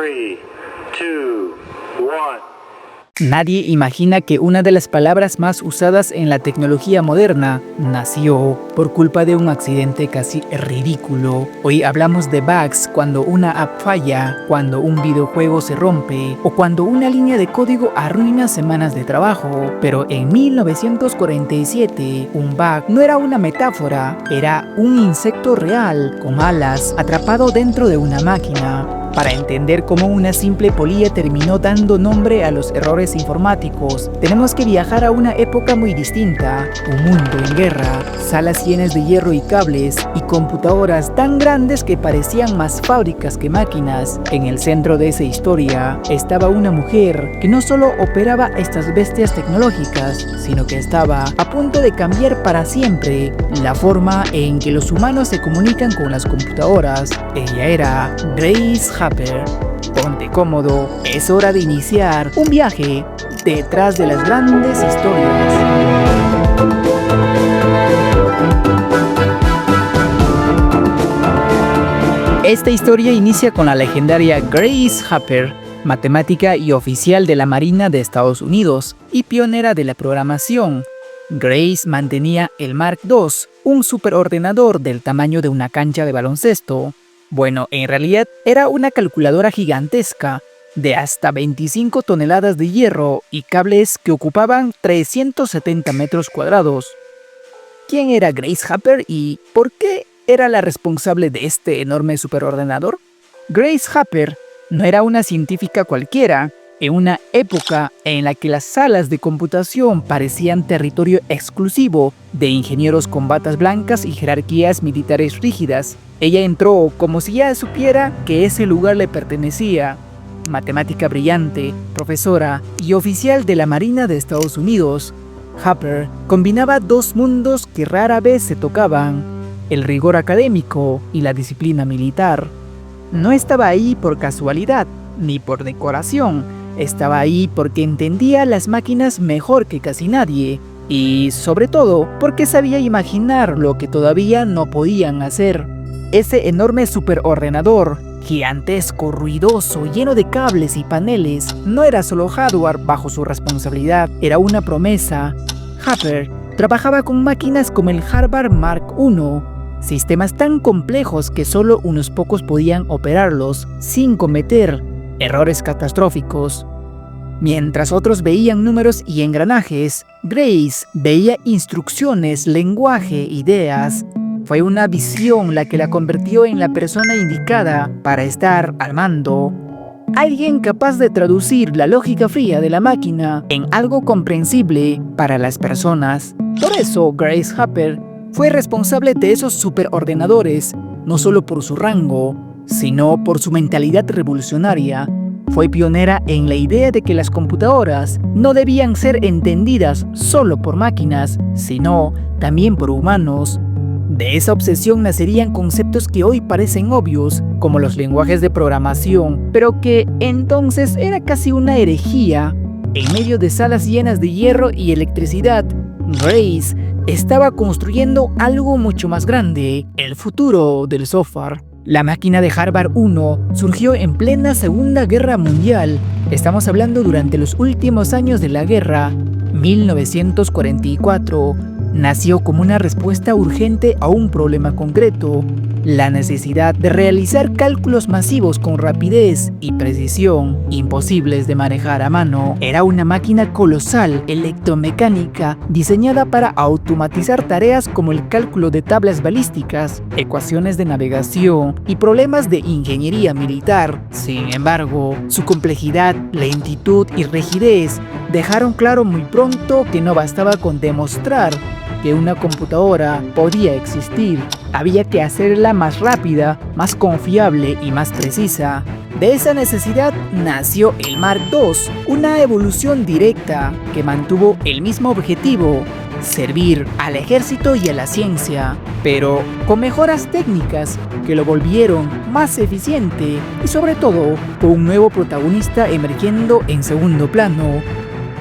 3, 2, 1. Nadie imagina que una de las palabras más usadas en la tecnología moderna nació por culpa de un accidente casi ridículo. Hoy hablamos de bugs cuando una app falla, cuando un videojuego se rompe o cuando una línea de código arruina semanas de trabajo. Pero en 1947, un bug no era una metáfora, era un insecto real con alas atrapado dentro de una máquina. Para entender cómo una simple polilla terminó dando nombre a los errores informáticos, tenemos que viajar a una época muy distinta, un mundo en guerra, salas llenas de hierro y cables, y computadoras tan grandes que parecían más fábricas que máquinas. En el centro de esa historia estaba una mujer que no solo operaba estas bestias tecnológicas, sino que estaba a punto de cambiar para siempre la forma en que los humanos se comunican con las computadoras. Ella era Grace Hopper. Ponte cómodo, es hora de iniciar un viaje detrás de las grandes historias. Esta historia inicia con la legendaria Grace Hopper, matemática y oficial de la Marina de Estados Unidos y pionera de la programación. Grace mantenía el Mark II, un superordenador del tamaño de una cancha de baloncesto. Bueno, en realidad era una calculadora gigantesca de hasta 25 toneladas de hierro y cables que ocupaban 370 metros cuadrados. ¿Quién era Grace Hopper y por qué era la responsable de este enorme superordenador? Grace Hopper no era una científica cualquiera. En una época en la que las salas de computación parecían territorio exclusivo de ingenieros con batas blancas y jerarquías militares rígidas, ella entró como si ya supiera que ese lugar le pertenecía. Matemática brillante, profesora y oficial de la Marina de Estados Unidos, Hopper combinaba dos mundos que rara vez se tocaban: el rigor académico y la disciplina militar. No estaba ahí por casualidad ni por decoración. Estaba ahí porque entendía las máquinas mejor que casi nadie y, sobre todo, porque sabía imaginar lo que todavía no podían hacer. Ese enorme superordenador, gigantesco, ruidoso, lleno de cables y paneles, no era solo hardware bajo su responsabilidad, era una promesa. Hopper trabajaba con máquinas como el Harvard Mark I, sistemas tan complejos que solo unos pocos podían operarlos sin cometer errores catastróficos. Mientras otros veían números y engranajes, Grace veía instrucciones, lenguaje, ideas. Fue una visión la que la convirtió en la persona indicada para estar al mando. Alguien capaz de traducir la lógica fría de la máquina en algo comprensible para las personas. Por eso Grace Hopper fue responsable de esos superordenadores, no solo por su rango, sino por su mentalidad revolucionaria. Fue pionera en la idea de que las computadoras no debían ser entendidas solo por máquinas, sino también por humanos. De esa obsesión nacerían conceptos que hoy parecen obvios, como los lenguajes de programación, pero que entonces era casi una herejía. En medio de salas llenas de hierro y electricidad, Grace estaba construyendo algo mucho más grande: el futuro del software. La máquina de Harvard I surgió en plena Segunda Guerra Mundial. Estamos hablando durante los últimos años de la guerra. 1944 nació como una respuesta urgente a un problema concreto: la necesidad de realizar cálculos masivos con rapidez y precisión, imposibles de manejar a mano. Era una máquina colosal, electromecánica, diseñada para automatizar tareas como el cálculo de tablas balísticas, ecuaciones de navegación y problemas de ingeniería militar. Sin embargo, su complejidad, lentitud y rigidez dejaron claro muy pronto que no bastaba con demostrar que una computadora podía existir. Había que hacerla más rápida, más confiable y más precisa. De esa necesidad nació el Mark II, una evolución directa que mantuvo el mismo objetivo: servir al ejército y a la ciencia, pero con mejoras técnicas que lo volvieron más eficiente y, sobre todo, con un nuevo protagonista emergiendo en segundo plano: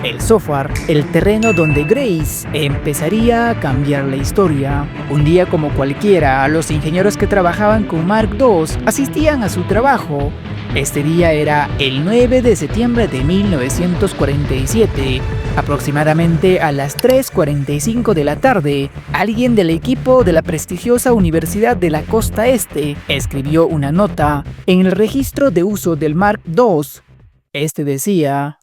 el software, el terreno donde Grace empezaría a cambiar la historia. Un día como cualquiera, los ingenieros que trabajaban con Mark II asistían a su trabajo. Este día era el 9 de septiembre de 1947. Aproximadamente a las 3:45 de la tarde, alguien del equipo de la prestigiosa Universidad de la Costa Este escribió una nota en el registro de uso del Mark II. Este decía: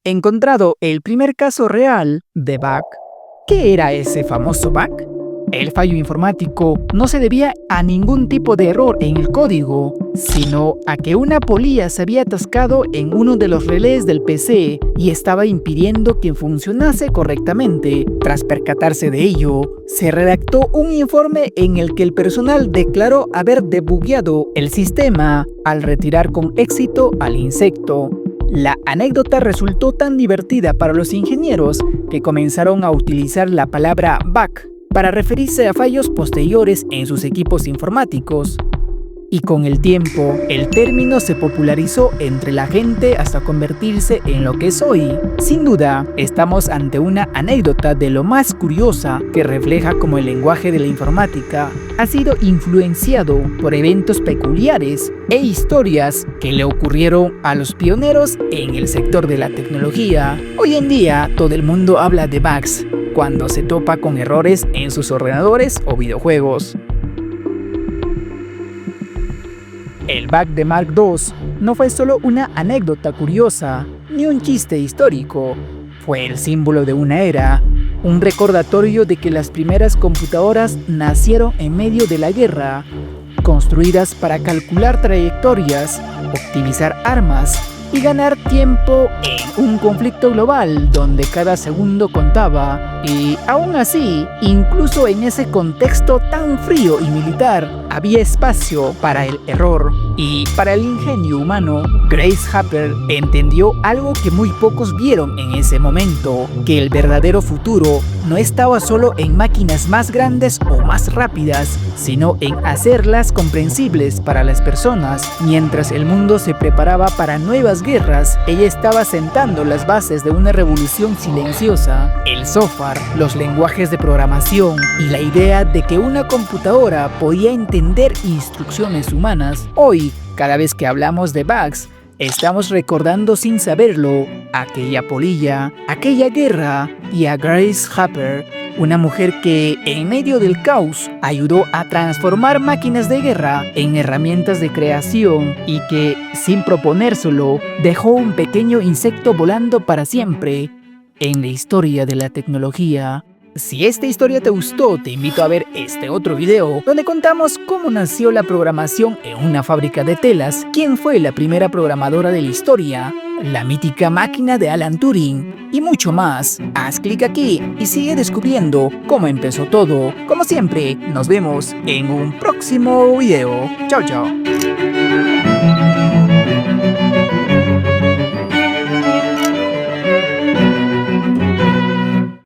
encontrado el primer caso real de bug. ¿Qué era ese famoso bug? El fallo informático no se debía a ningún tipo de error en el código, sino a que una polilla se había atascado en uno de los relés del PC y estaba impidiendo que funcionase correctamente. Tras percatarse de ello, se redactó un informe en el que el personal declaró haber debugueado el sistema al retirar con éxito al insecto. La anécdota resultó tan divertida para los ingenieros que comenzaron a utilizar la palabra bug para referirse a fallos posteriores en sus equipos informáticos. Y con el tiempo, el término se popularizó entre la gente hasta convertirse en lo que es hoy. Sin duda, estamos ante una anécdota de lo más curiosa que refleja cómo el lenguaje de la informática ha sido influenciado por eventos peculiares e historias que le ocurrieron a los pioneros en el sector de la tecnología. Hoy en día, todo el mundo habla de bugs cuando se topa con errores en sus ordenadores o videojuegos. El bug de Mark II no fue solo una anécdota curiosa, ni un chiste histórico. Fue el símbolo de una era, un recordatorio de que las primeras computadoras nacieron en medio de la guerra, construidas para calcular trayectorias, optimizar armas y ganar tiempo en un conflicto global donde cada segundo contaba. Y aún así, incluso en ese contexto tan frío y militar, había espacio para el error y para el ingenio humano. Grace Hopper entendió algo que muy pocos vieron en ese momento, que el verdadero futuro no estaba solo en máquinas más grandes o más rápidas, sino en hacerlas comprensibles para las personas. Mientras el mundo se preparaba para nuevas guerras, ella estaba sentando las bases de una revolución silenciosa. El software, los lenguajes de programación y la idea de que una computadora podía entender instrucciones humanas. Hoy, cada vez que hablamos de bugs, estamos recordando sin saberlo aquella polilla, aquella guerra y a Grace Hopper, una mujer que en medio del caos ayudó a transformar máquinas de guerra en herramientas de creación y que, sin proponérselo, dejó un pequeño insecto volando para siempre en la historia de la tecnología. Si esta historia te gustó, te invito a ver este otro video donde contamos cómo nació la programación en una fábrica de telas, quién fue la primera programadora de la historia, la mítica máquina de Alan Turing y mucho más. Haz clic aquí y sigue descubriendo cómo empezó todo. Como siempre, nos vemos en un próximo video. Chao, chao.